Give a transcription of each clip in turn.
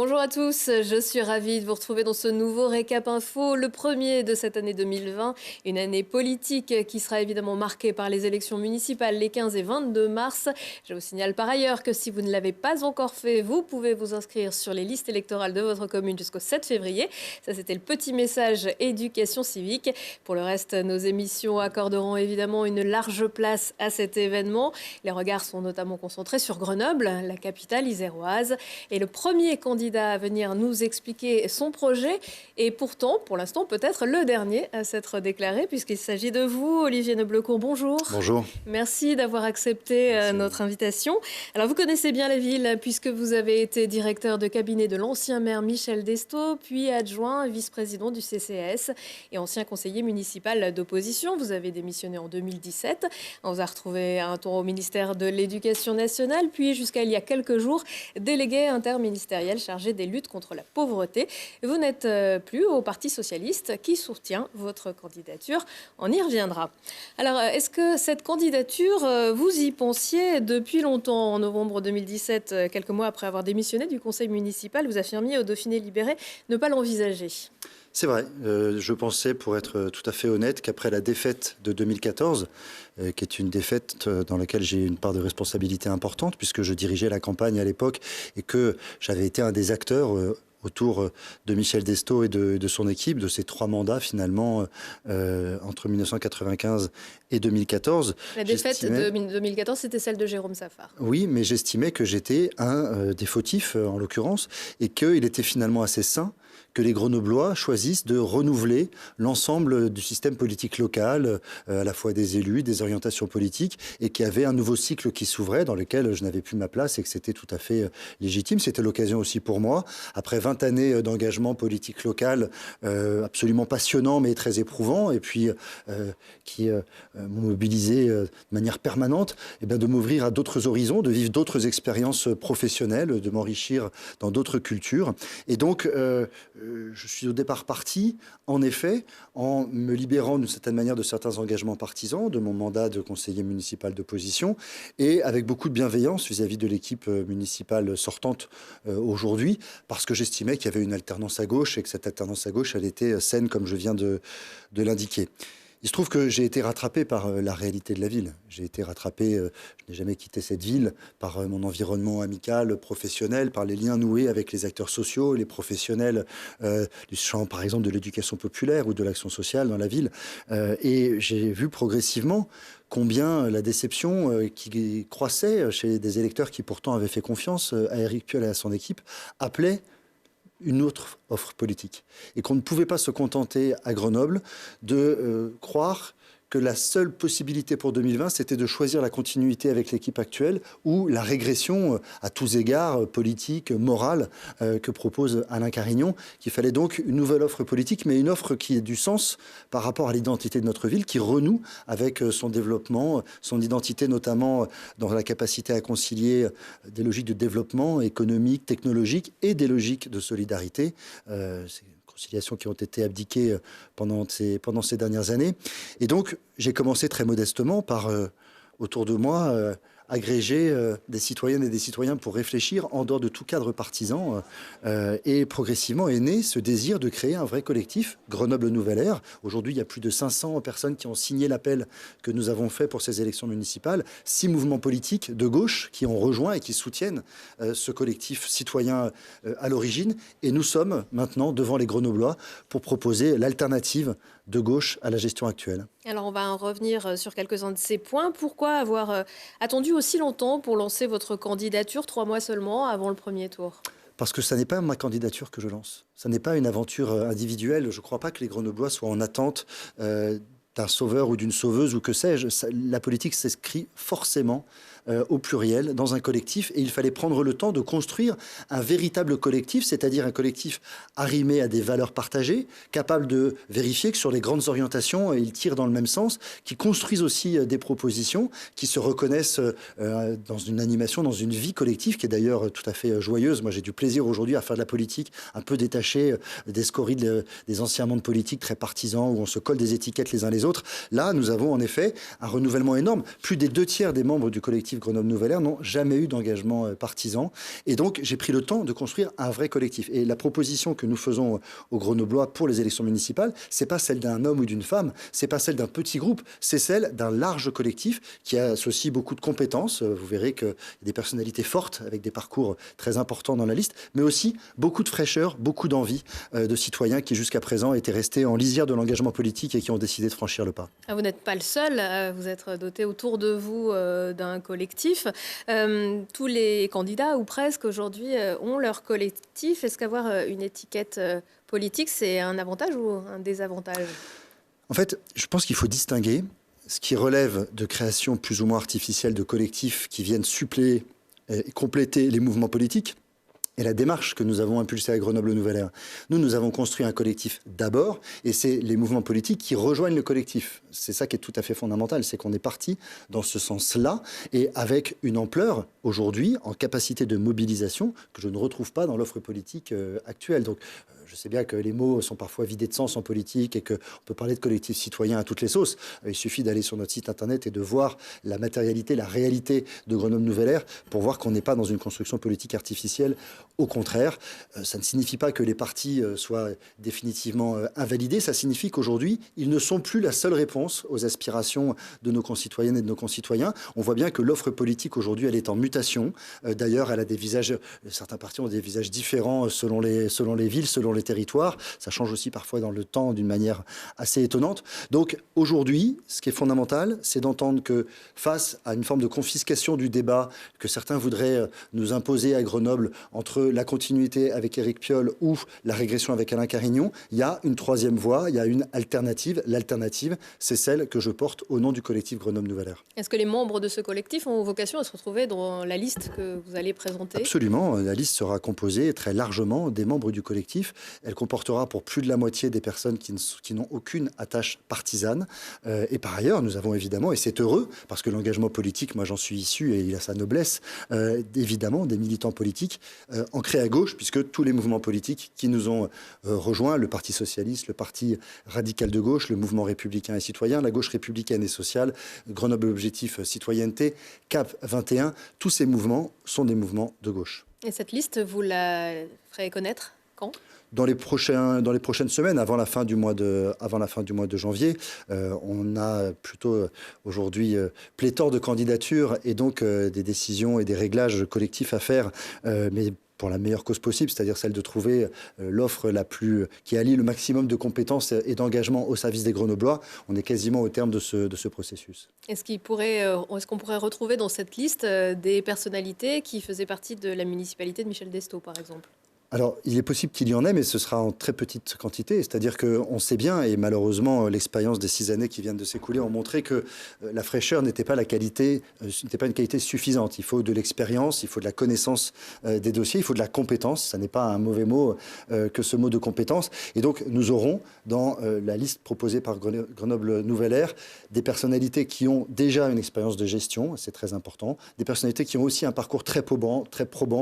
Bonjour à tous, je suis ravie de vous retrouver dans ce nouveau Récap Info, le premier de cette année 2020, une année politique qui sera évidemment marquée par les élections municipales les 15 et 22 mars. Je vous signale par ailleurs que si vous ne l'avez pas encore fait, vous pouvez vous inscrire sur les listes électorales de votre commune jusqu'au 7 février. Ça, c'était le petit message éducation civique. Pour le reste, nos émissions accorderont évidemment une large place à cet événement. Les regards sont notamment concentrés sur Grenoble, la capitale iséroise, et le premier candidat à venir nous expliquer son projet et pourtant, pour l'instant, peut-être le dernier à s'être déclaré puisqu'il s'agit de vous, Olivier Noblecourt. Bonjour. Bonjour. Merci d'avoir accepté notre invitation. Alors, vous connaissez bien la ville puisque vous avez été directeur de cabinet de l'ancien maire Michel Destaut, puis adjoint vice-président du CCAS et ancien conseiller municipal d'opposition. Vous avez démissionné en 2017. On vous a retrouvé à un tour au ministère de l'Éducation nationale, puis jusqu'à il y a quelques jours, délégué interministériel chargé des luttes contre la pauvreté. Vous n'êtes plus au Parti socialiste qui soutient votre candidature. On y reviendra. Alors, est-ce que cette candidature, vous y pensiez depuis longtemps? En novembre 2017, quelques mois après avoir démissionné du conseil municipal, vous affirmiez au Dauphiné Libéré ne pas l'envisager. C'est vrai, je pensais, pour être tout à fait honnête, qu'après la défaite de 2014, qui est une défaite dans laquelle j'ai une part de responsabilité importante, puisque je dirigeais la campagne à l'époque et que j'avais été un des acteurs autour de Michel Destaut et de son équipe, de ces 3 mandats finalement entre 1995 et 2014. La défaite de 2014, c'était celle de Jérôme Safar. Oui, mais j'estimais que j'étais un des fautifs, en l'occurrence, et qu'il était finalement assez sain que les Grenoblois choisissent de renouveler l'ensemble du système politique local, à la fois des élus, des orientations politiques, et qu'il y avait un nouveau cycle qui s'ouvrait dans lequel je n'avais plus ma place et que c'était tout à fait légitime. C'était l'occasion aussi pour moi, après 20 années d'engagement politique local absolument passionnant mais très éprouvant, et puis qui m'ont mobilisé de manière permanente, et bien de m'ouvrir à d'autres horizons, de vivre d'autres expériences professionnelles, de m'enrichir dans d'autres cultures. Et donc, je suis au départ parti, en effet, en me libérant d'une certaine manière de certains engagements partisans, de mon mandat de conseiller municipal d'opposition, et avec beaucoup de bienveillance vis-à-vis de l'équipe municipale sortante aujourd'hui, parce que j'estimais qu'il y avait une alternance à gauche et que cette alternance à gauche, elle était saine, comme je viens de l'indiquer. Il se trouve que j'ai été rattrapé par la réalité de la ville. J'ai été rattrapé, je n'ai jamais quitté cette ville, par mon environnement amical, professionnel, par les liens noués avec les acteurs sociaux, les professionnels du champ, par exemple, de l'éducation populaire ou de l'action sociale dans la ville. Et j'ai vu progressivement combien la déception qui croissait chez des électeurs qui pourtant avaient fait confiance à Éric Piolle et à son équipe appelait une autre offre politique. Et qu'on ne pouvait pas se contenter à Grenoble de croire que la seule possibilité pour 2020, c'était de choisir la continuité avec l'équipe actuelle ou la régression à tous égards politique, morale, que propose Alain Carignon, qu'il fallait donc une nouvelle offre politique, mais une offre qui ait du sens par rapport à l'identité de notre ville, qui renoue avec son développement, son identité notamment dans la capacité à concilier des logiques de développement économique, technologique et des logiques de solidarité. Conciliations qui ont été abdiquées pendant ces dernières années. Et donc, j'ai commencé très modestement par, autour de moi, agréger des citoyennes et des citoyens pour réfléchir en dehors de tout cadre partisan. Et progressivement est né ce désir de créer un vrai collectif, Grenoble Nouvelle Ère. Aujourd'hui, il y a plus de 500 personnes qui ont signé l'appel que nous avons fait pour ces élections municipales. 6 mouvements politiques de gauche qui ont rejoint et qui soutiennent ce collectif citoyen à l'origine. Et nous sommes maintenant devant les Grenoblois pour proposer l'alternative de gauche à la gestion actuelle. Alors, on va en revenir sur quelques-uns de ces points. Pourquoi avoir attendu aussi longtemps pour lancer votre candidature, 3 mois seulement avant le premier tour? Parce que ça n'est pas ma candidature que je lance. Ça n'est pas une aventure individuelle. Je ne crois pas que les Grenoblois soient en attente d'un sauveur ou d'une sauveuse ou que sais-je. La politique s'inscrit forcément au pluriel dans un collectif et il fallait prendre le temps de construire un véritable collectif, c'est-à-dire un collectif arrimé à des valeurs partagées, capable de vérifier que sur les grandes orientations, ils tirent dans le même sens, qui construisent aussi des propositions, qui se reconnaissent dans une animation, dans une vie collective qui est d'ailleurs tout à fait joyeuse. Moi, j'ai du plaisir aujourd'hui à faire de la politique un peu détachée des scories des anciens mondes politiques très partisans où on se colle des étiquettes les uns les autres. Là, nous avons en effet un renouvellement énorme. Plus des 2 tiers des membres du collectif collectif Grenoble-Nouvelle Aire n'ont jamais eu d'engagement partisan. Et donc, j'ai pris le temps de construire un vrai collectif. Et la proposition que nous faisons aux Grenoblois pour les élections municipales, c'est pas celle d'un homme ou d'une femme, c'est pas celle d'un petit groupe, c'est celle d'un large collectif qui associe beaucoup de compétences. Vous verrez qu'il y a des personnalités fortes avec des parcours très importants dans la liste, mais aussi beaucoup de fraîcheur, beaucoup d'envie de citoyens qui jusqu'à présent étaient restés en lisière de l'engagement politique et qui ont décidé de franchir le pas. Vous n'êtes pas le seul, vous êtes doté autour de vous d'un collectif. Tous les candidats, ou presque aujourd'hui, ont leur collectif. Est-ce qu'avoir une étiquette politique, c'est un avantage ou un désavantage? En fait, je pense qu'il faut distinguer ce qui relève de création plus ou moins artificielle de collectifs qui viennent suppléer et compléter les mouvements politiques et la démarche que nous avons impulsée à Grenoble-Nouvelle Aire. Nous avons construit un collectif d'abord, et c'est les mouvements politiques qui rejoignent le collectif. C'est ça qui est tout à fait fondamental, c'est qu'on est parti dans ce sens-là, et avec une ampleur, aujourd'hui, en capacité de mobilisation, que je ne retrouve pas dans l'offre politique actuelle. Donc, je sais bien que les mots sont parfois vidés de sens en politique et qu'on peut parler de collectifs citoyens à toutes les sauces. Il suffit d'aller sur notre site internet et de voir la matérialité, la réalité de Grenoble-Nouvelle Aire pour voir qu'on n'est pas dans une construction politique artificielle. Au contraire, ça ne signifie pas que les partis soient définitivement invalidés. Ça signifie qu'aujourd'hui, ils ne sont plus la seule réponse aux aspirations de nos concitoyennes et de nos concitoyens. On voit bien que l'offre politique aujourd'hui, elle est en mutation. D'ailleurs, elle a des visages, certains partis ont des visages différents selon les villes, selon les territoires. Ça change aussi parfois dans le temps d'une manière assez étonnante. Donc aujourd'hui, ce qui est fondamental, c'est d'entendre que face à une forme de confiscation du débat que certains voudraient nous imposer à Grenoble entre la continuité avec Éric Piolle ou la régression avec Alain Carignon, il y a une troisième voie, il y a une alternative. L'alternative, c'est celle que je porte au nom du collectif Grenoble-Nouvelle Aire. Est-ce que les membres de ce collectif ont vocation à se retrouver dans la liste que vous allez présenter? Absolument. La liste sera composée très largement des membres du collectif. Elle comportera pour plus de la moitié des personnes qui n'ont aucune attache partisane. Et par ailleurs, nous avons évidemment, et c'est heureux, parce que l'engagement politique, moi j'en suis issu et il a sa noblesse, évidemment des militants politiques ancrés à gauche, puisque tous les mouvements politiques qui nous ont rejoints, le Parti socialiste, le Parti radical de gauche, le mouvement républicain et citoyen, la gauche républicaine et sociale, Grenoble Objectif Citoyenneté, CAP 21, tous ces mouvements sont des mouvements de gauche. Et cette liste, vous la ferez connaître quand ? Dans les prochaines semaines, avant la fin du mois de janvier, on a plutôt aujourd'hui pléthore de candidatures et donc des décisions et des réglages collectifs à faire, mais pour la meilleure cause possible, c'est-à-dire celle de trouver l'offre qui allie le maximum de compétences et d'engagement au service des Grenoblois. On est quasiment au terme de ce processus. Est-ce qu'on pourrait retrouver dans cette liste des personnalités qui faisaient partie de la municipalité de Michel Destaut, par exemple ? Alors, il est possible qu'il y en ait, mais ce sera en très petite quantité. C'est-à-dire qu'on sait bien, et malheureusement, l'expérience des 6 années qui viennent de s'écouler ont montré que la fraîcheur n'était pas une qualité suffisante. Il faut de l'expérience, il faut de la connaissance des dossiers, il faut de la compétence. Ça n'est pas un mauvais mot que ce mot de compétence. Et donc, nous aurons dans la liste proposée par Grenoble-Nouvelle Aire des personnalités qui ont déjà une expérience de gestion, c'est très important, des personnalités qui ont aussi un parcours très probant,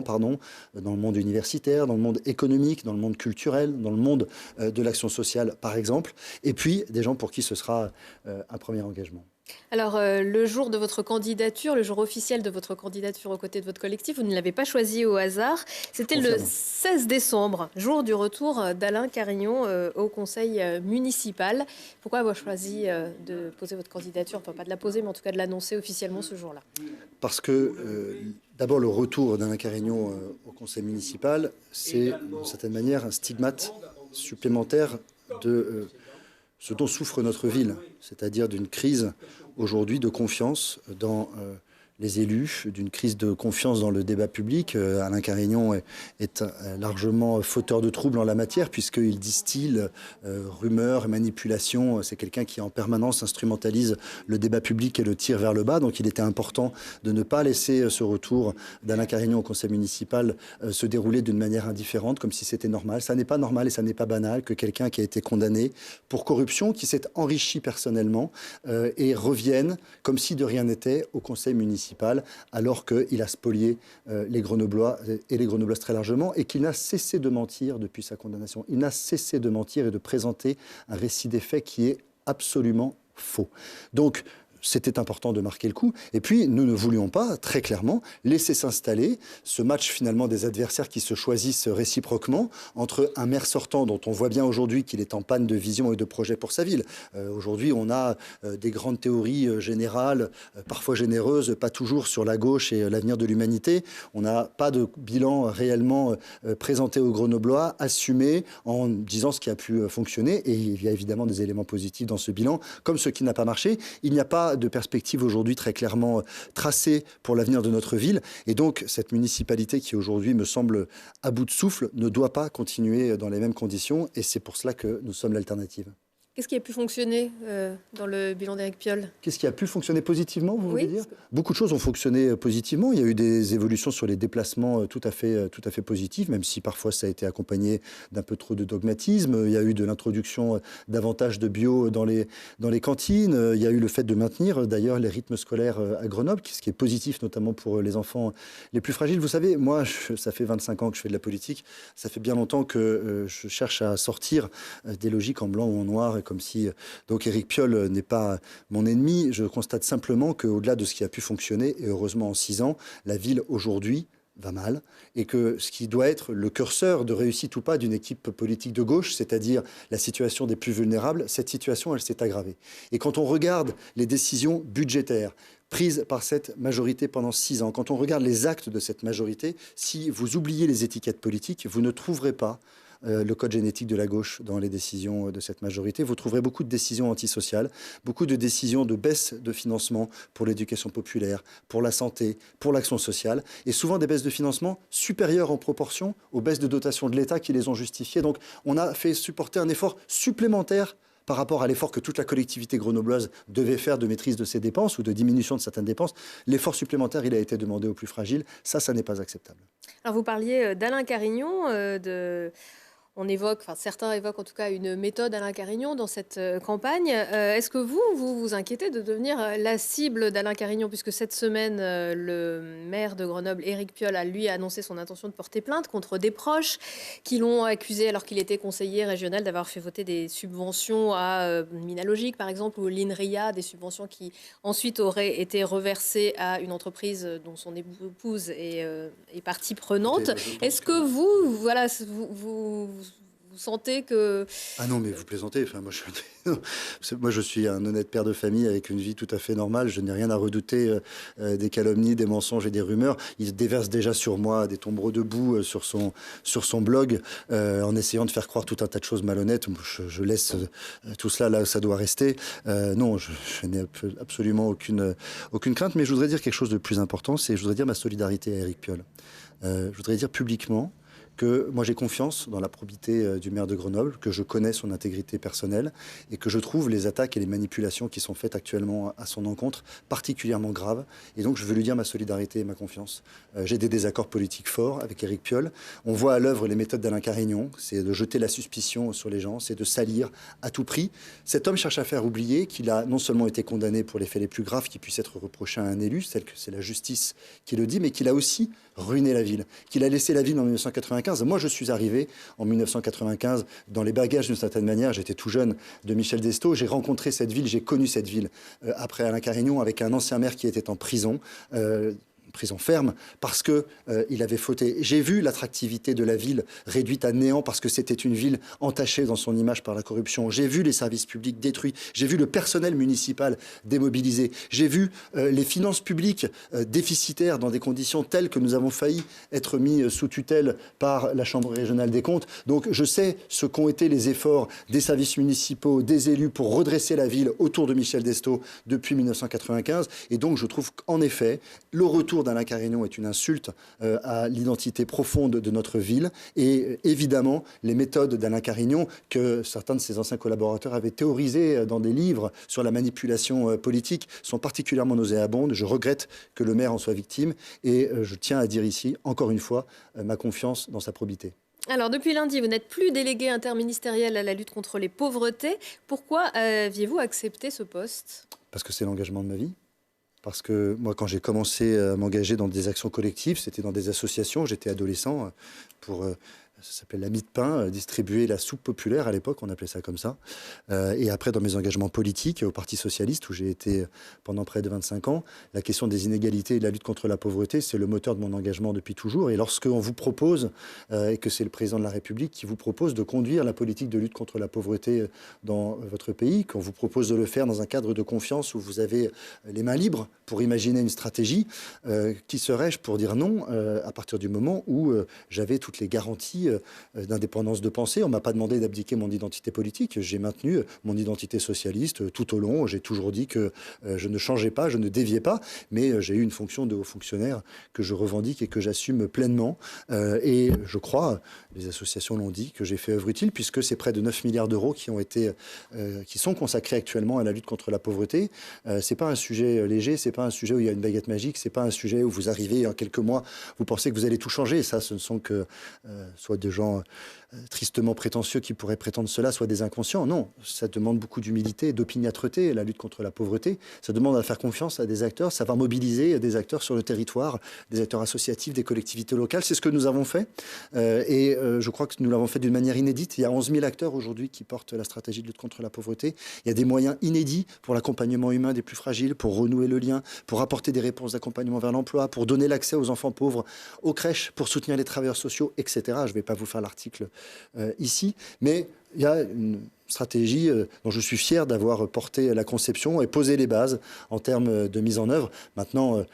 dans le monde universitaire, dans le monde économique, dans le monde culturel, dans le monde de l'action sociale, par exemple, et puis des gens pour qui ce sera un premier engagement. Alors, le jour de votre candidature, le jour officiel de votre candidature aux côtés de votre collectif, vous ne l'avez pas choisi au hasard. C'était le 16 décembre, jour du retour d'Alain Carignon au conseil municipal. Pourquoi avoir choisi de poser votre candidature, enfin pas de la poser, mais en tout cas de l'annoncer officiellement ce jour-là? Parce que, d'abord, le retour d'Alain Carignon au conseil municipal, c'est d'une certaine manière un stigmate supplémentaire de ce dont souffre notre ville, c'est-à-dire d'une crise aujourd'hui de confiance dans les élus, d'une crise de confiance dans le débat public. Alain Carignon est largement fauteur de troubles en la matière puisqu'il distille rumeurs, manipulations. C'est quelqu'un qui en permanence instrumentalise le débat public et le tire vers le bas. Donc il était important de ne pas laisser ce retour d'Alain Carignon au conseil municipal se dérouler d'une manière indifférente, comme si c'était normal. Ça n'est pas normal et ça n'est pas banal que quelqu'un qui a été condamné pour corruption, qui s'est enrichi personnellement et revienne comme si de rien n'était au conseil municipal, alors qu'il a spolié les Grenoblois et les Grenobloises très largement, et qu'il n'a cessé de mentir depuis sa condamnation. Il n'a cessé de mentir et de présenter un récit des faits qui est absolument faux. Donc, c'était important de marquer le coup. Et puis, nous ne voulions pas, très clairement, laisser s'installer ce match finalement des adversaires qui se choisissent réciproquement entre un maire sortant dont on voit bien aujourd'hui qu'il est en panne de vision et de projet pour sa ville. Aujourd'hui, on a des grandes théories générales, parfois généreuses, pas toujours sur la gauche et l'avenir de l'humanité. On n'a pas de bilan réellement présenté aux Grenoblois, assumé en disant ce qui a pu fonctionner. Et il y a évidemment des éléments positifs dans ce bilan, comme ce qui n'a pas marché. Il n'y a pas de perspective aujourd'hui très clairement tracée pour l'avenir de notre ville. Et donc, cette municipalité qui aujourd'hui me semble à bout de souffle ne doit pas continuer dans les mêmes conditions. Et c'est pour cela que nous sommes l'alternative. Qu'est-ce qui a pu fonctionner dans le bilan d'Éric Piolle? Qu'est-ce qui a pu fonctionner positivement, vous voulez Oui. dire? Beaucoup de choses ont fonctionné positivement. Il y a eu des évolutions sur les déplacements tout à fait positives, même si parfois ça a été accompagné d'un peu trop de dogmatisme. Il y a eu de l'introduction davantage de bio dans les cantines. Il y a eu le fait de maintenir d'ailleurs les rythmes scolaires à Grenoble, ce qui est positif notamment pour les enfants les plus fragiles. Vous savez, moi, ça fait 25 ans que je fais de la politique. Ça fait bien longtemps que je cherche à sortir des logiques en blanc ou en noir, comme si donc Éric Piolle n'est pas mon ennemi. Je constate simplement qu'au-delà de ce qui a pu fonctionner, et heureusement en 6 ans, la ville aujourd'hui va mal, et que ce qui doit être le curseur de réussite ou pas d'une équipe politique de gauche, c'est-à-dire la situation des plus vulnérables, cette situation, elle s'est aggravée. Et quand on regarde les décisions budgétaires prises par cette majorité pendant 6 ans, quand on regarde les actes de cette majorité, si vous oubliez les étiquettes politiques, vous ne trouverez pas le code génétique de la gauche dans les décisions de cette majorité. Vous trouverez beaucoup de décisions antisociales, beaucoup de décisions de baisse de financement pour l'éducation populaire, pour la santé, pour l'action sociale, et souvent des baisses de financement supérieures en proportion aux baisses de dotation de l'État qui les ont justifiées. Donc on a fait supporter un effort supplémentaire par rapport à l'effort que toute la collectivité grenobloise devait faire de maîtrise de ses dépenses ou de diminution de certaines dépenses. L'effort supplémentaire, il a été demandé aux plus fragiles. Ça n'est pas acceptable. Alors vous parliez d'Alain Carignon, on évoque, enfin certains évoquent en tout cas une méthode Alain Carignon dans cette campagne. Est-ce que vous inquiétez de devenir la cible d'Alain Carignon, puisque cette semaine, le maire de Grenoble, Éric Piolle, a lui annoncé son intention de porter plainte contre des proches qui l'ont accusé, alors qu'il était conseiller régional, d'avoir fait voter des subventions à Minalogique, par exemple, ou l'INRIA, des subventions qui ensuite auraient été reversées à une entreprise dont son épouse est partie prenante. Est-ce que vous sentez que... Ah non, mais vous plaisantez. Enfin, moi, je suis un honnête père de famille avec une vie tout à fait normale. Je n'ai rien à redouter des calomnies, des mensonges et des rumeurs. Il déverse déjà sur moi des tombereaux de boue sur son blog en essayant de faire croire tout un tas de choses malhonnêtes. Je laisse tout cela là où ça doit rester. Non, je n'ai absolument aucune crainte. Mais je voudrais dire quelque chose de plus important. Je voudrais dire ma solidarité à Éric Piolle. Je voudrais dire publiquement que moi j'ai confiance dans la probité du maire de Grenoble, que je connais son intégrité personnelle et que je trouve les attaques et les manipulations qui sont faites actuellement à son encontre particulièrement graves. Et donc je veux lui dire ma solidarité et ma confiance. J'ai des désaccords politiques forts avec Éric Piolle. On voit à l'œuvre les méthodes d'Alain Carignon, c'est de jeter la suspicion sur les gens, c'est de salir à tout prix. Cet homme cherche à faire oublier qu'il a non seulement été condamné pour les faits les plus graves qui puissent être reprochés à un élu, celle que c'est la justice qui le dit, mais qu'il a aussi ruiné la ville, qu'il a laissé la ville en 1995. Moi, je suis arrivé en 1995 dans les bagages d'une certaine manière. J'étais tout jeune de Michel Destaut. J'ai rencontré cette ville, j'ai connu cette ville après Alain Carignon avec un ancien maire qui était en prison. Prison ferme, parce qu'il avait fauté. J'ai vu l'attractivité de la ville réduite à néant parce que c'était une ville entachée dans son image par la corruption. J'ai vu les services publics détruits. J'ai vu le personnel municipal démobilisé. J'ai vu les finances publiques déficitaires dans des conditions telles que nous avons failli être mis sous tutelle par la Chambre régionale des comptes. Donc je sais ce qu'ont été les efforts des services municipaux, des élus pour redresser la ville autour de Michel Destaut depuis 1995. Et donc je trouve qu'en effet, le retour d'Alain Carignon est une insulte à l'identité profonde de notre ville. Et évidemment, les méthodes d'Alain Carignon, que certains de ses anciens collaborateurs avaient théorisées dans des livres sur la manipulation politique, sont particulièrement nauséabondes. Je regrette que le maire en soit victime. Et je tiens à dire ici, encore une fois, ma confiance dans sa probité. Alors, depuis lundi, vous n'êtes plus délégué interministériel à la lutte contre les pauvretés. Pourquoi aviez-vous accepté ce poste? Parce que c'est l'engagement de ma vie. Parce que moi, quand j'ai commencé à m'engager dans des actions collectives, c'était dans des associations, j'étais adolescent, pour ça s'appelait la mie de pain, distribuer la soupe populaire à l'époque, on appelait ça comme ça. Et après, dans mes engagements politiques au Parti socialiste, où j'ai été pendant près de 25 ans, la question des inégalités et de la lutte contre la pauvreté, c'est le moteur de mon engagement depuis toujours. Et lorsqu'on vous propose, et que c'est le président de la République qui vous propose de conduire la politique de lutte contre la pauvreté dans votre pays, qu'on vous propose de le faire dans un cadre de confiance où vous avez les mains libres pour imaginer une stratégie, qui serais-je pour dire non à partir du moment où j'avais toutes les garanties d'indépendance de pensée. On ne m'a pas demandé d'abdiquer mon identité politique. J'ai maintenu mon identité socialiste tout au long. J'ai toujours dit que je ne changeais pas, je ne déviais pas, mais j'ai eu une fonction de haut fonctionnaire que je revendique et que j'assume pleinement. Et je crois, les associations l'ont dit, que j'ai fait œuvre utile, puisque c'est près de 9 milliards d'euros qui sont consacrés actuellement à la lutte contre la pauvreté. C'est pas un sujet léger, c'est pas un sujet où il y a une baguette magique, c'est pas un sujet où vous arrivez en quelques mois, vous pensez que vous allez tout changer. Et ça, ce ne sont que soit des gens tristement prétentieux qui pourraient prétendre cela, soit des inconscients. Non, ça demande beaucoup d'humilité et d'opiniâtreté, la lutte contre la pauvreté. Ça demande à faire confiance à des acteurs, ça va mobiliser des acteurs sur le territoire, des acteurs associatifs, des collectivités locales. C'est ce que nous avons fait. Je crois que nous l'avons fait d'une manière inédite. Il y a 11 000 acteurs aujourd'hui qui portent la stratégie de lutte contre la pauvreté. Il y a des moyens inédits pour l'accompagnement humain des plus fragiles, pour renouer le lien, pour apporter des réponses d'accompagnement vers l'emploi, pour donner l'accès aux enfants pauvres, aux crèches, pour soutenir les travailleurs sociaux, etc. Je ne vais pas vous faire l'article ici, mais il y a une stratégie dont je suis fier d'avoir porté la conception et posé les bases en termes de mise en œuvre. Maintenant,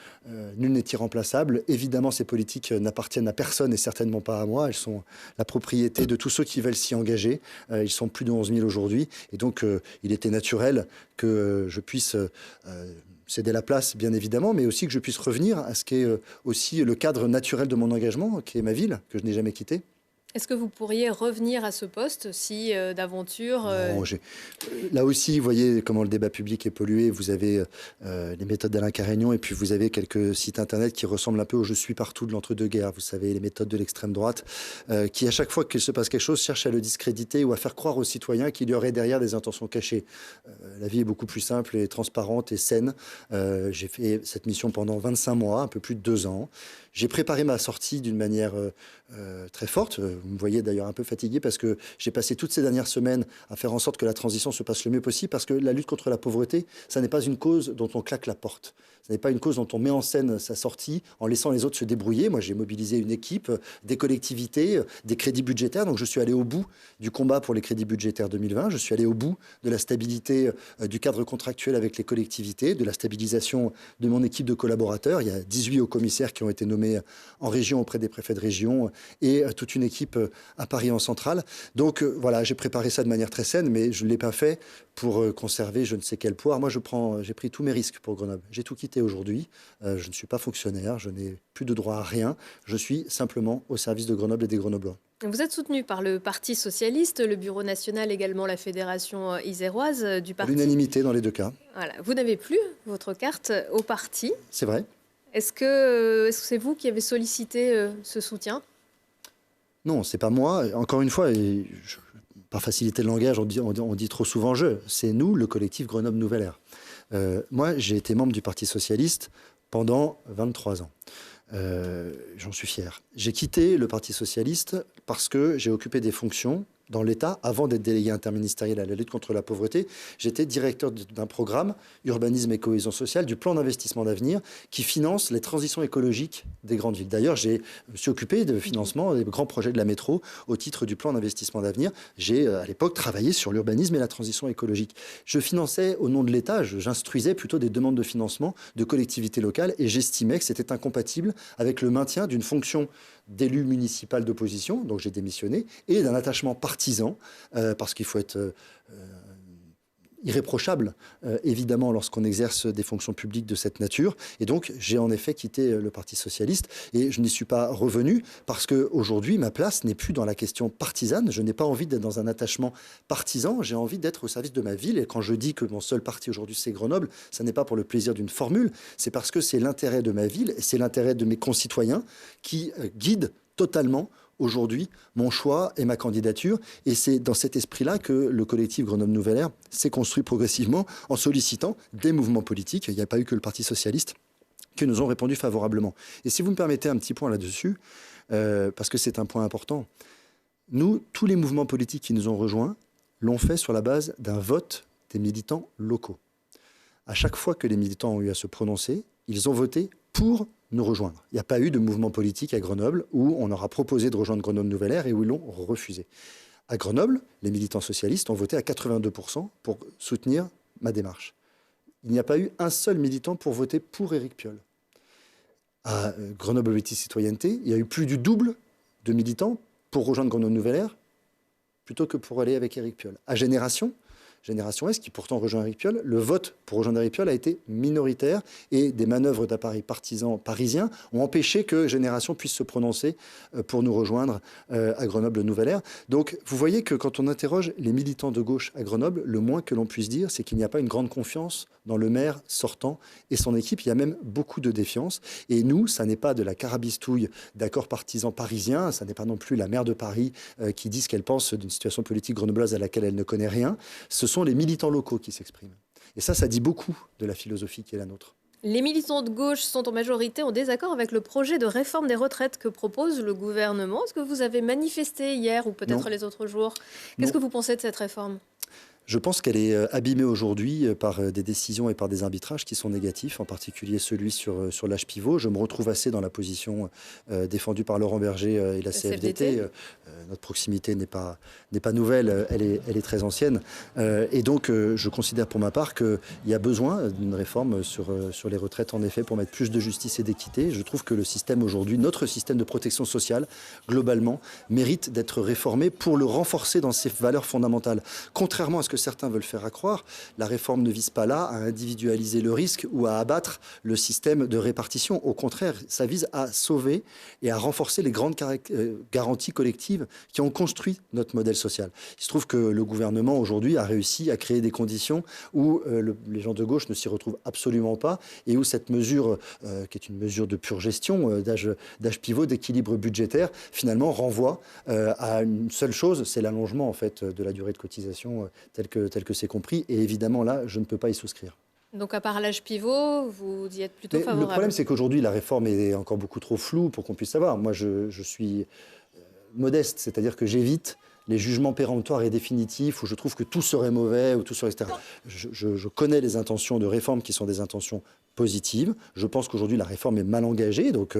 nul n'est irremplaçable. Évidemment, ces politiques n'appartiennent à personne et certainement pas à moi. Elles sont la propriété de tous ceux qui veulent s'y engager. Ils sont plus de 11 000 aujourd'hui. Et donc, il était naturel que je puisse céder la place, bien évidemment, mais aussi que je puisse revenir à ce qui est aussi le cadre naturel de mon engagement, qui est ma ville, que je n'ai jamais quittée. Est-ce que vous pourriez revenir à ce poste si d'aventure... Non, là aussi, vous voyez comment le débat public est pollué. Vous avez les méthodes d'Alain Carignon et puis vous avez quelques sites internet qui ressemblent un peu au « je suis partout » de l'entre-deux-guerres. Vous savez, les méthodes de l'extrême droite qui, à chaque fois qu'il se passe quelque chose, cherchent à le discréditer ou à faire croire aux citoyens qu'il y aurait derrière des intentions cachées. La vie est beaucoup plus simple et transparente et saine. J'ai fait cette mission pendant 25 mois, un peu plus de 2 ans. J'ai préparé ma sortie d'une manière très forte. Vous me voyez d'ailleurs un peu fatigué parce que j'ai passé toutes ces dernières semaines à faire en sorte que la transition se passe le mieux possible, parce que la lutte contre la pauvreté, ça n'est pas une cause dont on claque la porte. Ce n'est pas une cause dont on met en scène sa sortie en laissant les autres se débrouiller. Moi, j'ai mobilisé une équipe, des collectivités, des crédits budgétaires. Donc, je suis allé au bout du combat pour les crédits budgétaires 2020. Je suis allé au bout de la stabilité du cadre contractuel avec les collectivités, de la stabilisation de mon équipe de collaborateurs. Il y a 18 hauts commissaires qui ont été nommés en région auprès des préfets de région et toute une équipe à Paris en centrale. Donc, voilà, j'ai préparé ça de manière très saine, mais je ne l'ai pas fait pour conserver je ne sais quel poids. Moi, j'ai pris tous mes risques pour Grenoble. J'ai tout quitté aujourd'hui. Je ne suis pas fonctionnaire, je n'ai plus de droit à rien. Je suis simplement au service de Grenoble et des Grenoblois. Vous êtes soutenu par le Parti socialiste, le Bureau national, également la Fédération iséroise du parti. L'unanimité dans les 2 cas. Voilà. Vous n'avez plus votre carte au parti. C'est vrai. Est-ce que c'est vous qui avez sollicité ce soutien ? Non, c'est pas moi. Encore une fois, par facilité de langage, on dit trop souvent « je ». C'est nous, le collectif Grenoble Nouvelle Ère. Moi, j'ai été membre du Parti socialiste pendant 23 ans. J'en suis fier. J'ai quitté le Parti socialiste parce que j'ai occupé des fonctions dans l'État avant d'être délégué interministériel à la lutte contre la pauvreté. J'étais directeur d'un programme urbanisme et cohésion sociale du plan d'investissement d'avenir qui finance les transitions écologiques des grandes villes. D'ailleurs, je me suis occupé de financement des grands projets de la métro au titre du plan d'investissement d'avenir. J'ai à l'époque travaillé sur l'urbanisme et la transition écologique. Je finançais au nom de l'État, j'instruisais plutôt des demandes de financement de collectivités locales et j'estimais que c'était incompatible avec le maintien d'une fonction d'élu municipal d'opposition, donc j'ai démissionné, et d'un attachement partisan, parce qu'il faut être irréprochable, évidemment, lorsqu'on exerce des fonctions publiques de cette nature. Et donc, j'ai en effet quitté le Parti socialiste et je n'y suis pas revenu parce qu'aujourd'hui, ma place n'est plus dans la question partisane. Je n'ai pas envie d'être dans un attachement partisan. J'ai envie d'être au service de ma ville. Et quand je dis que mon seul parti aujourd'hui, c'est Grenoble, ça n'est pas pour le plaisir d'une formule. C'est parce que c'est l'intérêt de ma ville et c'est l'intérêt de mes concitoyens qui guide totalement aujourd'hui mon choix et ma candidature. Et c'est dans cet esprit-là que le collectif Grenoble Nouvelle Ère s'est construit progressivement en sollicitant des mouvements politiques. Il n'y a pas eu que le Parti socialiste qui nous ont répondu favorablement. Et si vous me permettez un petit point là-dessus, parce que c'est un point important, Nous, tous les mouvements politiques qui nous ont rejoints l'ont fait sur la base d'un vote des militants locaux. À chaque fois que les militants ont eu à se prononcer, ils ont voté pour nous rejoindre. Il n'y a pas eu de mouvement politique à Grenoble où on leur a proposé de rejoindre Grenoble Nouvelle Ère et où ils l'ont refusé. À Grenoble, les militants socialistes ont voté à 82% pour soutenir ma démarche. Il n'y a pas eu un seul militant pour voter pour Éric Piolle. À Grenoble Mobilité Citoyenneté, il y a eu plus du double de militants pour rejoindre Grenoble Nouvelle Ère plutôt que pour aller avec Éric Piolle. À Génération S, qui pourtant rejoint Éric Piolle, le vote pour rejoindre Éric Piolle a été minoritaire et des manœuvres d'appareils partisans parisiens ont empêché que Génération puisse se prononcer pour nous rejoindre à Grenoble Nouvelle Ère. Donc vous voyez que quand on interroge les militants de gauche à Grenoble, le moins que l'on puisse dire, c'est qu'il n'y a pas une grande confiance dans le maire sortant et son équipe. Il y a même beaucoup de défiance. Et nous, ça n'est pas de la carabistouille d'accords partisans parisiens, ça n'est pas non plus la maire de Paris qui dit ce qu'elle pense d'une situation politique grenobloise à laquelle elle ne connaît rien. Ce sont les militants locaux qui s'expriment. Et ça dit beaucoup de la philosophie qui est la nôtre. Les militants de gauche sont en majorité en désaccord avec le projet de réforme des retraites que propose le gouvernement. Est-ce que vous avez manifesté hier ou peut-être les autres jours? Qu'est-ce que vous pensez de cette réforme? Je pense qu'elle est abîmée aujourd'hui par des décisions et par des arbitrages qui sont négatifs, en particulier celui sur l'âge pivot. Je me retrouve assez dans la position défendue par Laurent Berger et la CFDT. Notre proximité n'est pas nouvelle, elle est très ancienne. Et donc, je considère pour ma part qu'il y a besoin d'une réforme sur les retraites, en effet, pour mettre plus de justice et d'équité. Je trouve que le système aujourd'hui, notre système de protection sociale, globalement, mérite d'être réformé pour le renforcer dans ses valeurs fondamentales. Contrairement à ce que certains veulent faire accroire, la réforme ne vise pas là à individualiser le risque ou à abattre le système de répartition. Au contraire, ça vise à sauver et à renforcer les grandes garanties collectives qui ont construit notre modèle social. Il se trouve que le gouvernement aujourd'hui a réussi à créer des conditions où les gens de gauche ne s'y retrouvent absolument pas et où cette mesure, qui est une mesure de pure gestion, d'âge pivot, d'équilibre budgétaire, finalement renvoie à une seule chose, c'est l'allongement en fait de la durée de cotisation tel que c'est compris. Et évidemment, là, je ne peux pas y souscrire. Donc, à part l'âge pivot, vous y êtes plutôt favorable? Le problème, c'est qu'aujourd'hui, la réforme est encore beaucoup trop floue pour qu'on puisse savoir. Moi, je suis modeste, c'est-à-dire que j'évite les jugements péremptoires et définitifs où je trouve que tout serait mauvais ou tout serait etc. Je connais les intentions de réforme qui sont des intentions positives. Je pense qu'aujourd'hui, la réforme est mal engagée. Donc,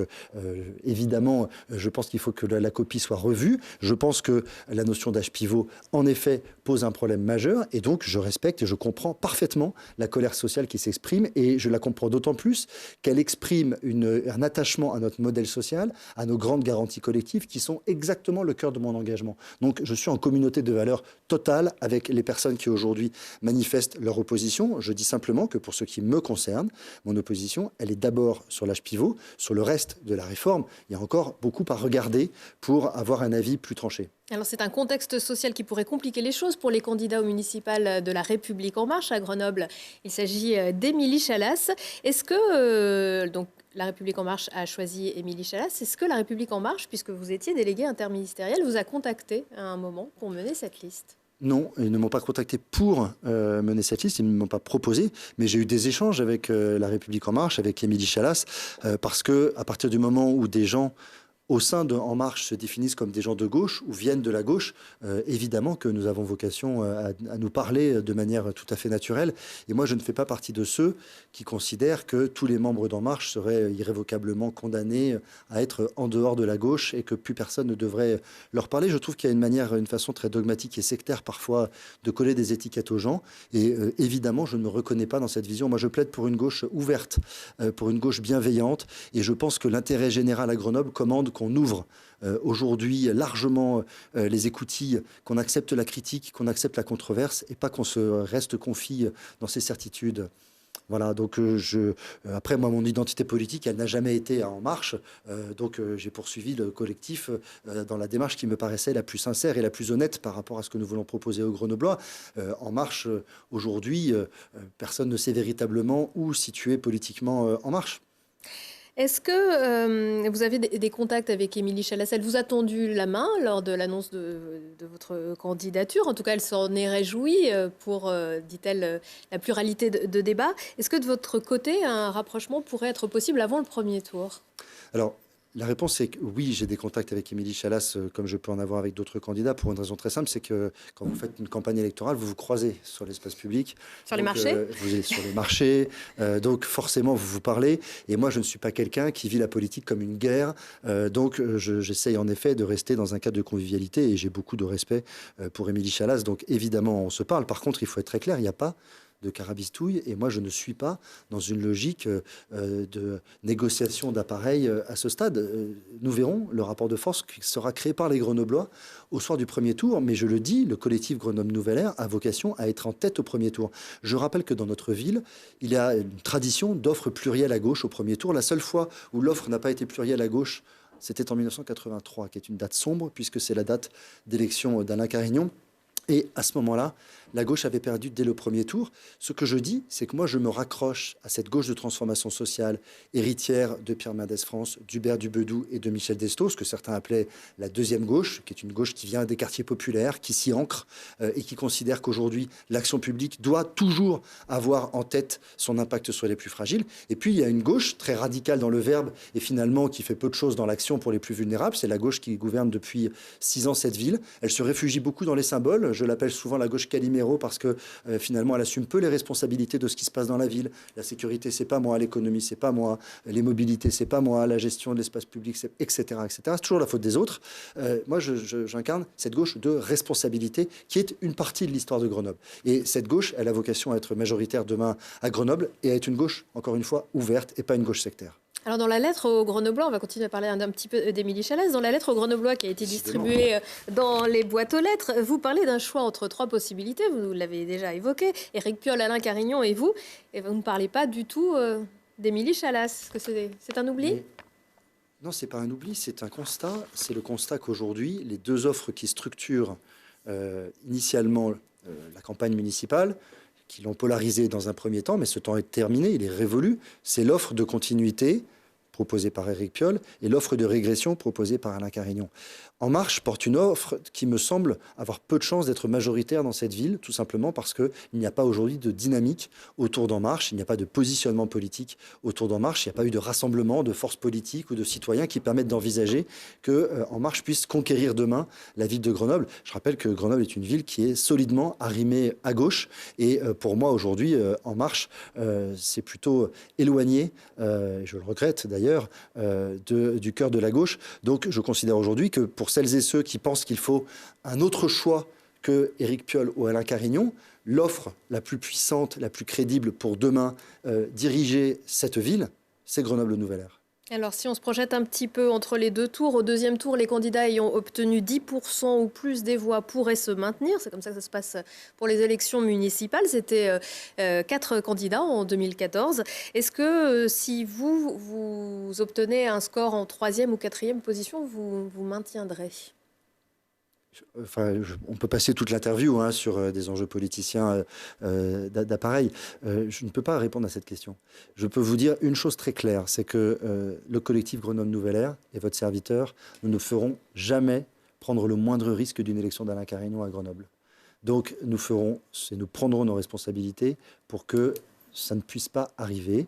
évidemment, je pense qu'il faut que la copie soit revue. Je pense que la notion d'âge pivot, en effet, pose un problème majeur. Et donc, je respecte et je comprends parfaitement la colère sociale qui s'exprime. Et je la comprends d'autant plus qu'elle exprime un attachement à notre modèle social, à nos grandes garanties collectives qui sont exactement le cœur de mon engagement. Donc, je suis en communauté de valeurs totale avec les personnes qui aujourd'hui manifestent leur opposition. Je dis simplement que pour ce qui me concerne, mon opposition, elle est d'abord sur l'âge pivot. Sur le reste de la réforme, il y a encore beaucoup à regarder pour avoir un avis plus tranché. Alors c'est un contexte social qui pourrait compliquer les choses pour les candidats aux municipales de La République En Marche à Grenoble. Il s'agit d'Émilie Chalas. Est-ce que donc La République En Marche a choisi Émilie Chalas? Est-ce que La République En Marche, puisque vous étiez délégué interministériel, vous a contacté à un moment pour mener cette liste? Non, ils ne m'ont pas contacté pour mener cette liste, ils ne m'ont pas proposé, mais j'ai eu des échanges avec La République En Marche, avec Émilie Chalas, parce que à partir du moment où des gens au sein de En Marche se définissent comme des gens de gauche ou viennent de la gauche, évidemment que nous avons vocation à nous parler de manière tout à fait naturelle. Et moi, je ne fais pas partie de ceux qui considèrent que tous les membres d'En Marche seraient irrévocablement condamnés à être en dehors de la gauche et que plus personne ne devrait leur parler. Je trouve qu'il y a une façon très dogmatique et sectaire parfois de coller des étiquettes aux gens. Et évidemment, je ne me reconnais pas dans cette vision. Moi, je plaide pour une gauche ouverte, pour une gauche bienveillante. Et je pense que l'intérêt général à Grenoble commande qu'on ouvre aujourd'hui largement les écoutilles, qu'on accepte la critique, qu'on accepte la controverse et pas qu'on se reste confit dans ses certitudes. Voilà, donc après, moi, mon identité politique, elle n'a jamais été En Marche. Donc, j'ai poursuivi le collectif dans la démarche qui me paraissait la plus sincère et la plus honnête par rapport à ce que nous voulons proposer aux Grenoblois. En Marche, aujourd'hui, personne ne sait véritablement où situer politiquement En Marche. Est-ce que vous avez des contacts avec Émilie Chalas? Elle vous a tendu la main lors de l'annonce de votre candidature. En tout cas, elle s'en est réjouie pour, dit-elle, la pluralité de débats. Est-ce que de votre côté, un rapprochement pourrait être possible avant le premier tour? Alors, La réponse est que oui, j'ai des contacts avec Émilie Chalas, comme je peux en avoir avec d'autres candidats, pour une raison très simple, c'est que quand vous faites une campagne électorale, vous vous croisez sur l'espace public. Sur les marchés vous êtes sur les marchés, donc forcément vous vous parlez. Et moi, je ne suis pas quelqu'un qui vit la politique comme une guerre. J'essaye en effet de rester dans un cadre de convivialité et j'ai beaucoup de respect pour Émilie Chalas. Donc évidemment, on se parle. Par contre, il faut être très clair, il n'y a pas de carabistouille, et moi je ne suis pas dans une logique de négociation d'appareils à ce stade. Nous verrons le rapport de force qui sera créé par les Grenoblois au soir du premier tour, mais je le dis, le collectif Grenoble Nouvelle Ère a vocation à être en tête au premier tour. Je rappelle que dans notre ville, il y a une tradition d'offre plurielle à gauche au premier tour. La seule fois où l'offre n'a pas été plurielle à gauche, c'était en 1983, qui est une date sombre, puisque c'est la date d'élection d'Alain Carignon. Et à ce moment-là, la gauche avait perdu dès le premier tour. Ce que je dis, c'est que moi, je me raccroche à cette gauche de transformation sociale, héritière de Pierre Mendès France, d'Hubert Dubedou et de Michel Destos, ce que certains appelaient la deuxième gauche, qui est une gauche qui vient des quartiers populaires, qui s'y ancre et qui considère qu'aujourd'hui, l'action publique doit toujours avoir en tête son impact sur les plus fragiles. Et puis, il y a une gauche très radicale dans le verbe et finalement qui fait peu de choses dans l'action pour les plus vulnérables. C'est la gauche qui gouverne depuis 6 ans cette ville. Elle se réfugie beaucoup dans les symboles. Je l'appelle souvent la gauche Calimero parce que finalement, elle assume peu les responsabilités de ce qui se passe dans la ville. La sécurité, c'est pas moi. L'économie, c'est pas moi. Les mobilités, c'est pas moi. La gestion de l'espace public, etc., etc. C'est toujours la faute des autres. Moi, j'incarne cette gauche de responsabilité qui est une partie de l'histoire de Grenoble. Et cette gauche, elle a vocation à être majoritaire demain à Grenoble et à être une gauche, encore une fois, ouverte et pas une gauche sectaire. Alors dans la lettre aux Grenoblois, on va continuer à parler un petit peu d'Émilie Chalas. Dans la lettre aux Grenoblois qui a été distribuée dans les boîtes aux lettres, vous parlez d'un choix entre 3 possibilités. Vous l'avez déjà évoqué, Éric Piolle, Alain Carignon et vous. Et vous ne parlez pas du tout d'Émilie Chalas. Est-ce que c'est un oubli ? Non, c'est pas un oubli, c'est un constat. C'est le constat qu'aujourd'hui, les 2 offres qui structurent initialement la campagne municipale, qui l'ont polarisé dans un premier temps, mais ce temps est terminé, il est révolu. C'est l'offre de continuité proposée par Éric Piolle et l'offre de régression proposée par Alain Carignon. En Marche porte une offre qui me semble avoir peu de chances d'être majoritaire dans cette ville, tout simplement parce qu'il n'y a pas aujourd'hui de dynamique autour d'En Marche, il n'y a pas de positionnement politique autour d'En Marche, il n'y a pas eu de rassemblement de forces politiques ou de citoyens qui permettent d'envisager que En Marche puisse conquérir demain la ville de Grenoble. Je rappelle que Grenoble est une ville qui est solidement arrimée à gauche et pour moi aujourd'hui, En Marche, c'est plutôt éloigné, je le regrette d'ailleurs, du cœur de la gauche. Donc je considère aujourd'hui que pour celles et ceux qui pensent qu'il faut un autre choix que Éric Piolle ou Alain Carignon, l'offre la plus puissante, la plus crédible pour demain diriger cette ville, c'est Grenoble Nouvelle Ère. Alors si on se projette un petit peu entre les 2 tours, au deuxième tour, les candidats ayant obtenu 10% ou plus des voix pourraient se maintenir. C'est comme ça que ça se passe pour les élections municipales. C'était 4 candidats en 2014. Est-ce que si vous obtenez un score en 3e ou 4e position, vous maintiendrez ? On peut passer toute l'interview sur des enjeux politiciens d'appareil. Je ne peux pas répondre à cette question. Je peux vous dire une chose très claire, c'est que le collectif Grenoble Nouvelle Ère et votre serviteur, nous ne ferons jamais prendre le moindre risque d'une élection d'Alain Carignon à Grenoble. Donc nous prendrons nos responsabilités pour que ça ne puisse pas arriver.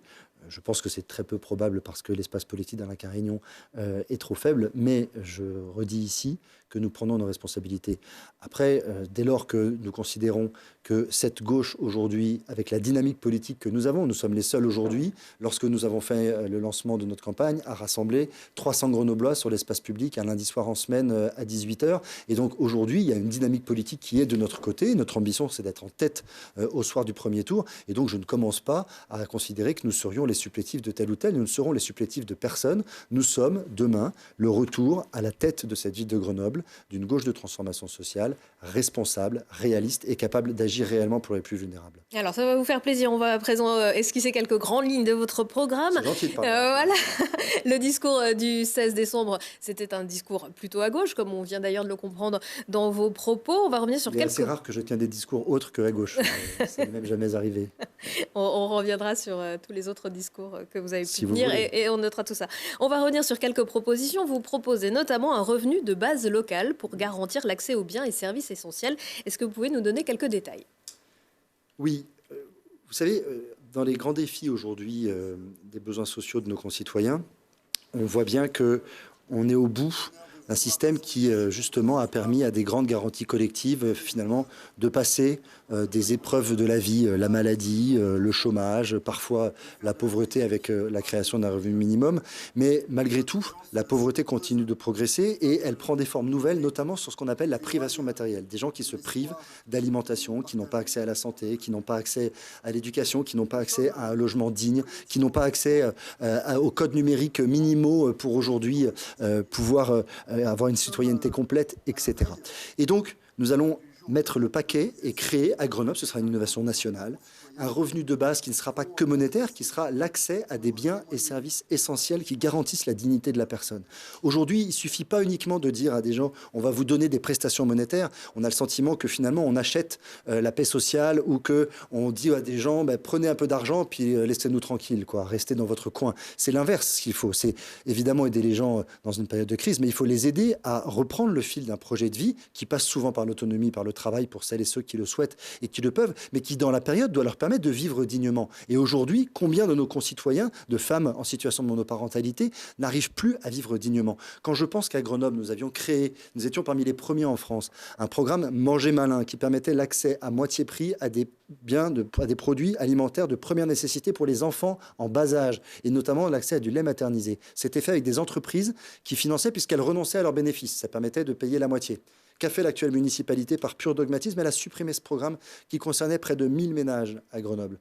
Je pense que c'est très peu probable parce que l'espace politique d'Alain Carignon est trop faible, mais je redis ici que nous prenons nos responsabilités. Après, dès lors que nous considérons que cette gauche aujourd'hui, avec la dynamique politique que nous avons, nous sommes les seuls aujourd'hui, lorsque nous avons fait le lancement de notre campagne, à rassembler 300 Grenoblois sur l'espace public un lundi soir en semaine à 18h. Et donc aujourd'hui, il y a une dynamique politique qui est de notre côté. Notre ambition, c'est d'être en tête au soir du premier tour. Et donc je ne commence pas à considérer que nous serions les supplétifs de tel ou tel. Nous ne serons les supplétifs de personne. Nous sommes demain le retour à la tête de cette ville de Grenoble, d'une gauche de transformation sociale responsable, réaliste et capable d'agir réellement pour les plus vulnérables. Alors ça va vous faire plaisir, on va à présent esquisser quelques grandes lignes de votre programme. C'est gentil de parler. Voilà. Le discours du 16 décembre, c'était un discours plutôt à gauche, comme on vient d'ailleurs de le comprendre dans vos propos. On va revenir sur quelques... C'est rare que je tienne des discours autres que à gauche. Ça n'est même jamais arrivé. On reviendra sur tous les autres discours que vous avez pu tenir et on notera tout ça. On va revenir sur quelques propositions. Vous proposez notamment un revenu de base local pour garantir l'accès aux biens et services essentiels. Est-ce que vous pouvez nous donner quelques détails ? Oui. Vous savez, dans les grands défis aujourd'hui des besoins sociaux de nos concitoyens, on voit bien qu'on est au bout d'un système qui, justement, a permis à des grandes garanties collectives, finalement, de passer des épreuves de la vie, la maladie, le chômage, parfois la pauvreté avec la création d'un revenu minimum. Mais malgré tout, la pauvreté continue de progresser et elle prend des formes nouvelles, notamment sur ce qu'on appelle la privation matérielle. Des gens qui se privent d'alimentation, qui n'ont pas accès à la santé, qui n'ont pas accès à l'éducation, qui n'ont pas accès à un logement digne, qui n'ont pas accès aux codes numériques minimaux pour aujourd'hui pouvoir avoir une citoyenneté complète, etc. Et donc, nous allons mettre le paquet et créer à Grenoble, ce sera une innovation nationale, un revenu de base qui ne sera pas que monétaire, qui sera l'accès à des biens et services essentiels qui garantissent la dignité de la personne. Aujourd'hui, il ne suffit pas uniquement de dire à des gens on va vous donner des prestations monétaires. On a le sentiment que finalement on achète la paix sociale ou qu'on dit à des gens prenez un peu d'argent puis laissez-nous tranquilles, quoi, restez dans votre coin. C'est l'inverse ce qu'il faut. C'est évidemment aider les gens dans une période de crise, mais il faut les aider à reprendre le fil d'un projet de vie qui passe souvent par l'autonomie, par le travail pour celles et ceux qui le souhaitent et qui le peuvent, mais qui dans la période doit leur permettre de vivre dignement. Et aujourd'hui, combien de nos concitoyens, de femmes en situation de monoparentalité, n'arrivent plus à vivre dignement? Quand je pense qu'à Grenoble, nous avions créé, nous étions parmi les premiers en France, un programme Manger Malin qui permettait l'accès à moitié prix à des biens, à des produits alimentaires de première nécessité pour les enfants en bas âge, et notamment l'accès à du lait maternisé. C'était fait avec des entreprises qui finançaient puisqu'elles renonçaient à leurs bénéfices. Ça permettait de payer la moitié. Qu'a fait l'actuelle municipalité par pur dogmatisme? Elle a supprimé ce programme qui concernait près de 1000 ménages à Grenoble.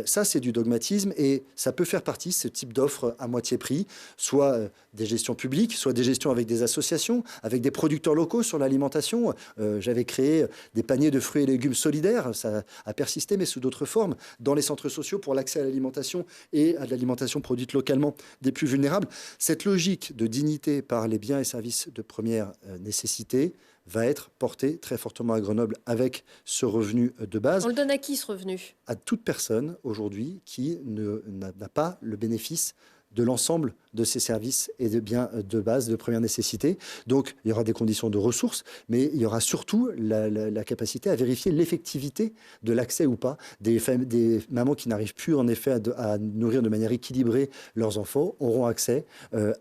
Ça, c'est du dogmatisme et ça peut faire partie, ce type d'offre à moitié prix, soit des gestions publiques, soit des gestions avec des associations, avec des producteurs locaux sur l'alimentation. J'avais créé des paniers de fruits et légumes solidaires, ça a persisté, mais sous d'autres formes, dans les centres sociaux pour l'accès à l'alimentation et à de l'alimentation produite localement des plus vulnérables. Cette logique de dignité par les biens et services de première nécessité va être porté très fortement à Grenoble avec ce revenu de base. On le donne à qui, ce revenu? À toute personne aujourd'hui qui n'a pas le bénéfice de l'ensemble de ces services et de biens de base de première nécessité. Donc, il y aura des conditions de ressources, mais il y aura surtout la capacité à vérifier l'effectivité de l'accès ou pas des mamans qui n'arrivent plus en effet à nourrir de manière équilibrée leurs enfants auront accès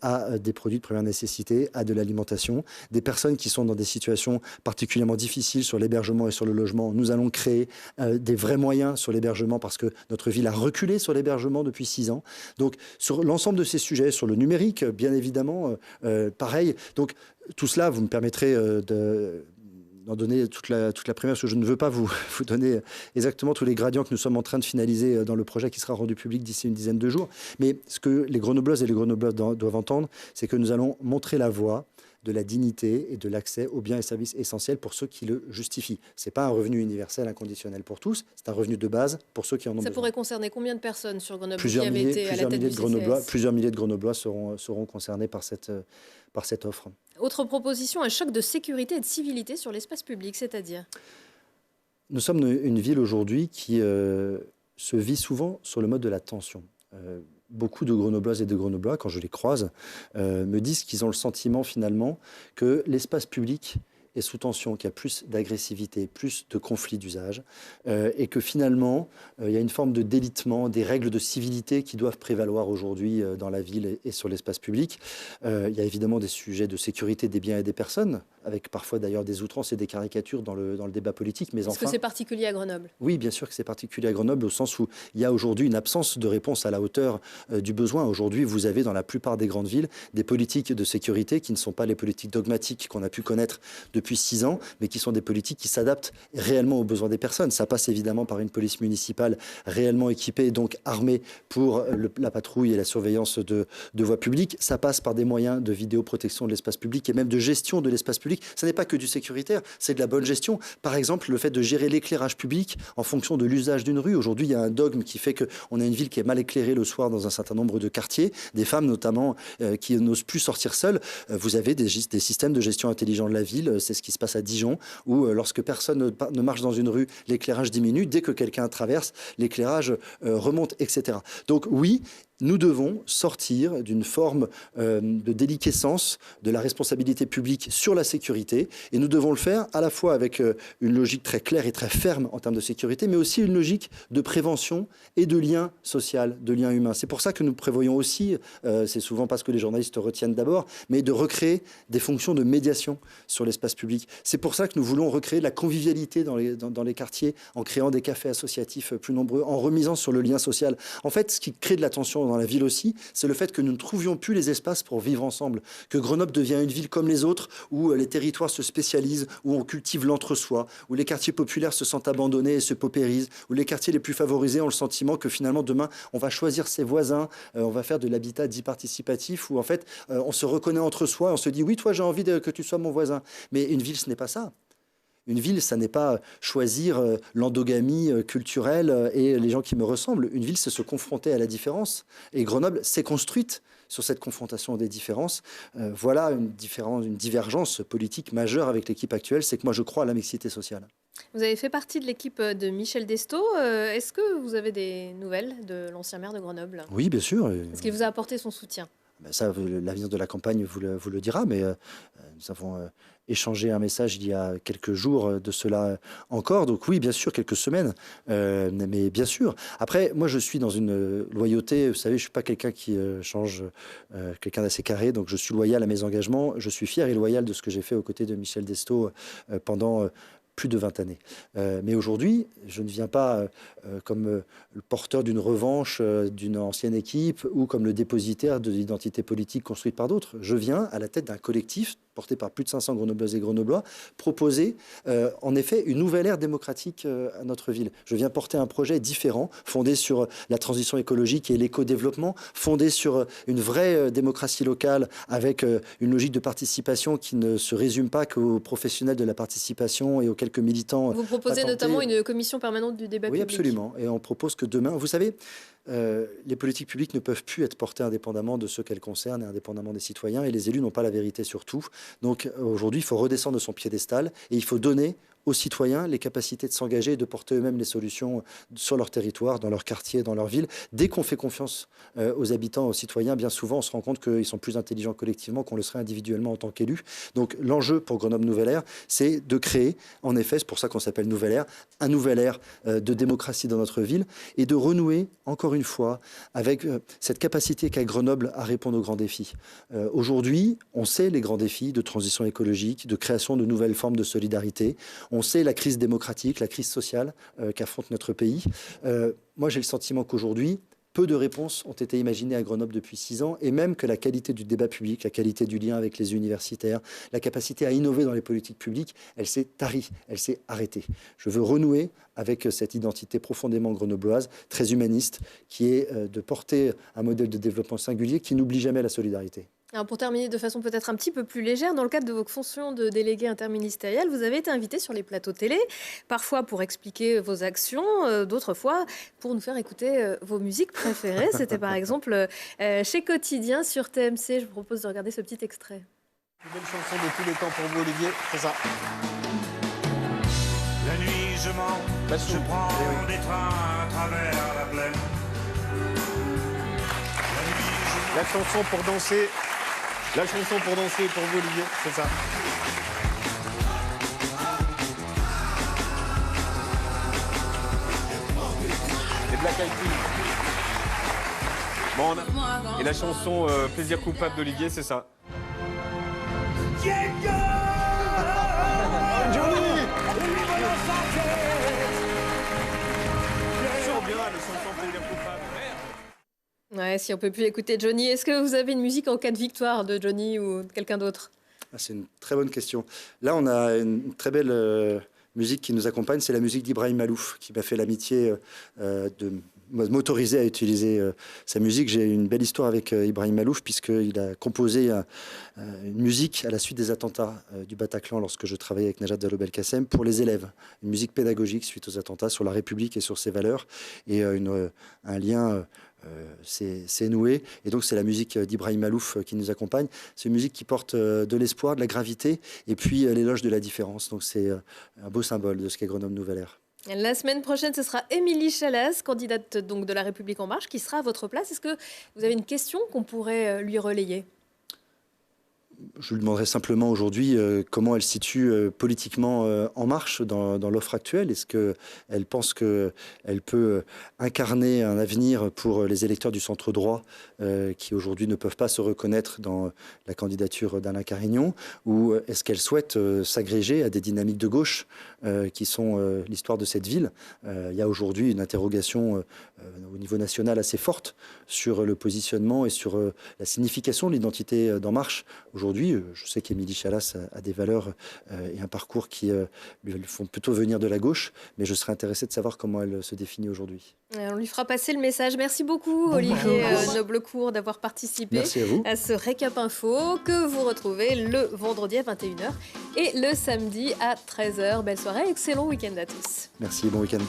à des produits de première nécessité, à de l'alimentation. Des personnes qui sont dans des situations particulièrement difficiles sur l'hébergement et sur le logement, nous allons créer des vrais moyens sur l'hébergement parce que notre ville a reculé sur l'hébergement depuis 6 ans. Donc, sur l'ensemble de ces sujets, sur le numérique, bien évidemment, pareil. Donc, tout cela, vous me permettrez d'en donner toute la première, parce que je ne veux pas vous donner exactement tous les gradients que nous sommes en train de finaliser dans le projet qui sera rendu public d'ici une dizaine de jours. Mais ce que les Grenobloises et les Grenoblois doivent entendre, c'est que nous allons montrer la voie de la dignité et de l'accès aux biens et services essentiels pour ceux qui le justifient. Ce n'est pas un revenu universel inconditionnel pour tous, c'est un revenu de base pour ceux qui en ont besoin. Ça pourrait concerner combien de personnes sur Grenoble Plusieurs qui avaient milliers, été à la tête du CCS? Plusieurs milliers de Grenoblois seront concernés par cette offre. Autre proposition, un choc de sécurité et de civilité sur l'espace public, c'est-à-dire? Nous sommes une ville aujourd'hui qui se vit souvent sur le mode de la tension. Beaucoup de Grenobloises et de Grenoblois, quand je les croise, me disent qu'ils ont le sentiment finalement que l'espace public est sous tension, qu'il y a plus d'agressivité, plus de conflits d'usage, et que finalement, il y a une forme de délitement, des règles de civilité qui doivent prévaloir aujourd'hui dans la ville et sur l'espace public. Il y a évidemment des sujets de sécurité des biens et des personnes, avec parfois d'ailleurs des outrances et des caricatures dans le débat politique. Mais Est-ce que c'est particulier à Grenoble? Oui, bien sûr que c'est particulier à Grenoble, au sens où il y a aujourd'hui une absence de réponse à la hauteur du besoin. Aujourd'hui, vous avez dans la plupart des grandes villes des politiques de sécurité qui ne sont pas les politiques dogmatiques qu'on a pu connaître depuis 6 ans, mais qui sont des politiques qui s'adaptent réellement aux besoins des personnes. Ça passe évidemment par une police municipale réellement équipée, donc armée pour la patrouille et la surveillance de voies publiques. Ça passe par des moyens de vidéoprotection de l'espace public et même de gestion de l'espace public. Ce n'est pas que du sécuritaire, c'est de la bonne gestion. Par exemple, le fait de gérer l'éclairage public en fonction de l'usage d'une rue. Aujourd'hui, il y a un dogme qui fait qu'on a une ville qui est mal éclairée le soir dans un certain nombre de quartiers, des femmes notamment qui n'osent plus sortir seules. Vous avez des systèmes de gestion intelligent de la ville, c'est ce qui se passe à Dijon, où lorsque personne ne marche dans une rue, l'éclairage diminue. Dès que quelqu'un traverse, l'éclairage remonte, etc. Donc oui, nous devons sortir d'une forme de déliquescence de la responsabilité publique sur la sécurité. Et nous devons le faire à la fois avec une logique très claire et très ferme en termes de sécurité, mais aussi une logique de prévention et de lien social, de lien humain. C'est pour ça que nous prévoyons aussi, c'est souvent parce que les journalistes retiennent d'abord, mais de recréer des fonctions de médiation sur l'espace public. C'est pour ça que nous voulons recréer de la convivialité dans les quartiers, en créant des cafés associatifs plus nombreux, en remisant sur le lien social. En fait, ce qui crée de la tension dans la ville aussi, c'est le fait que nous ne trouvions plus les espaces pour vivre ensemble, que Grenoble devient une ville comme les autres, où les territoires se spécialisent, où on cultive l'entre-soi, où les quartiers populaires se sentent abandonnés et se paupérisent, où les quartiers les plus favorisés ont le sentiment que finalement demain on va choisir ses voisins, on va faire de l'habitat dit participatif, où en fait on se reconnaît entre soi, on se dit oui, toi j'ai envie que tu sois mon voisin. Mais une ville, ce n'est pas ça. Une ville, ça n'est pas choisir l'endogamie culturelle et les gens qui me ressemblent. Une ville, c'est se confronter à la différence. Et Grenoble s'est construite sur cette confrontation des différences. Voilà une divergence politique majeure avec l'équipe actuelle, c'est que moi je crois à la mixité sociale. Vous avez fait partie de l'équipe de Michel Destaut. Est-ce que vous avez des nouvelles de l'ancien maire de Grenoble? Oui, bien sûr. Est-ce qu'il vous a apporté son soutien? Ben ça, l'avenir de la campagne vous le dira, mais nous avons échangé un message il y a quelques jours de cela encore. Donc oui, bien sûr, quelques semaines, mais bien sûr. Après, moi, je suis dans une loyauté. Vous savez, je suis pas quelqu'un qui change, quelqu'un d'assez carré. Donc je suis loyal à mes engagements. Je suis fier et loyal de ce que j'ai fait aux côtés de Michel Destaut pendant plus de 20 années. Mais aujourd'hui, je ne viens pas comme le porteur d'une revanche d'une ancienne équipe ou comme le dépositaire de l'identité politique construite par d'autres. Je viens à la tête d'un collectif porté par plus de 500 Grenobloises et Grenoblois, proposer en effet une nouvelle ère démocratique à notre ville. Je viens porter un projet différent, fondé sur la transition écologique et l'éco-développement, fondé sur une vraie démocratie locale avec une logique de participation qui ne se résume pas qu'aux professionnels de la participation et aux quelques militants. Vous proposez notamment une commission permanente du débat public. Oui, absolument. Et on propose que demain, vous savez, les politiques publiques ne peuvent plus être portées indépendamment de ceux qu'elles concernent et indépendamment des citoyens. Et les élus n'ont pas la vérité sur tout. Donc aujourd'hui, il faut redescendre de son piédestal et il faut donner aux citoyens les capacités de s'engager et de porter eux-mêmes les solutions sur leur territoire, dans leur quartier, dans leur ville. Dès qu'on fait confiance aux habitants, aux citoyens, bien souvent, on se rend compte qu'ils sont plus intelligents collectivement qu'on le serait individuellement en tant qu'élus. Donc l'enjeu pour Grenoble Nouvelle Ère, c'est de créer, en effet, c'est pour ça qu'on s'appelle Nouvelle Ère, un nouvel ère de démocratie dans notre ville et de renouer, encore une fois, avec cette capacité qu'a Grenoble à répondre aux grands défis. Aujourd'hui, on sait les grands défis de transition écologique, de création de nouvelles formes de solidarité. On sait la crise démocratique, la crise sociale qu'affronte notre pays. Moi, j'ai le sentiment qu'aujourd'hui, peu de réponses ont été imaginées à Grenoble depuis 6 ans, et même que la qualité du débat public, la qualité du lien avec les universitaires, la capacité à innover dans les politiques publiques, elle s'est tarie, elle s'est arrêtée. Je veux renouer avec cette identité profondément grenobloise, très humaniste, qui est de porter un modèle de développement singulier qui n'oublie jamais la solidarité. Alors pour terminer de façon peut-être un petit peu plus légère, dans le cadre de vos fonctions de délégué interministériel, vous avez été invité sur les plateaux télé, parfois pour expliquer vos actions, d'autres fois pour nous faire écouter vos musiques préférées. C'était par exemple chez Quotidien sur TMC. Je vous propose de regarder ce petit extrait. Une belle chanson de tous les temps pour vous, Olivier, c'est ça. La nuit, je mens, je prends des trains à travers la plaine. La chanson pour danser. La chanson pour danser pour vous, Olivier, c'est ça. Les Black Eyed Peas. Bon, et la chanson Plaisir coupable d'Olivier, c'est ça. Toujours bien, la chanson Plaisir coupable. Ouais, si on peut plus écouter Johnny, est-ce que vous avez une musique en cas de victoire de Johnny ou de quelqu'un d'autre? C'est une très bonne question. Là, on a une très belle musique qui nous accompagne, c'est la musique d'Ibrahim Malouf, qui m'a fait l'amitié de m'autoriser à utiliser sa musique. J'ai une belle histoire avec Ibrahim Malouf, puisqu'il a composé une musique à la suite des attentats du Bataclan, lorsque je travaillais avec Najat Vallaud-Belkacem, pour les élèves. Une musique pédagogique suite aux attentats sur la République et sur ses valeurs, et un lien... c'est noué, et donc c'est la musique d'Ibrahim Malouf qui nous accompagne. C'est une musique qui porte de l'espoir, de la gravité, et puis l'éloge de la différence. Donc c'est un beau symbole de ce qu'est Grenoble Nouvelle Ère. La semaine prochaine, ce sera Émilie Chalas, candidate donc de La République En Marche, qui sera à votre place. Est-ce que vous avez une question qu'on pourrait lui relayer ? Je lui demanderai simplement aujourd'hui comment elle se situe politiquement en marche dans l'offre actuelle. Est-ce qu'elle pense qu'elle peut incarner un avenir pour les électeurs du centre droit qui aujourd'hui ne peuvent pas se reconnaître dans la candidature d'Alain Carignon, ou est-ce qu'elle souhaite s'agréger à des dynamiques de gauche qui sont l'histoire de cette ville? Il y a aujourd'hui une interrogation au niveau national assez forte sur le positionnement et sur la signification de l'identité d'En Marche aujourd'hui. Je sais qu'Émilie Chalas a des valeurs et un parcours qui lui font plutôt venir de la gauche, mais je serais intéressé de savoir comment elle se définit aujourd'hui. On lui fera passer le message. Merci beaucoup, Olivier Noblecourt, d'avoir participé à ce récap info que vous retrouvez le vendredi à 21h et le samedi à 13h. Belle soirée, excellent week-end à tous. Merci, bon week-end.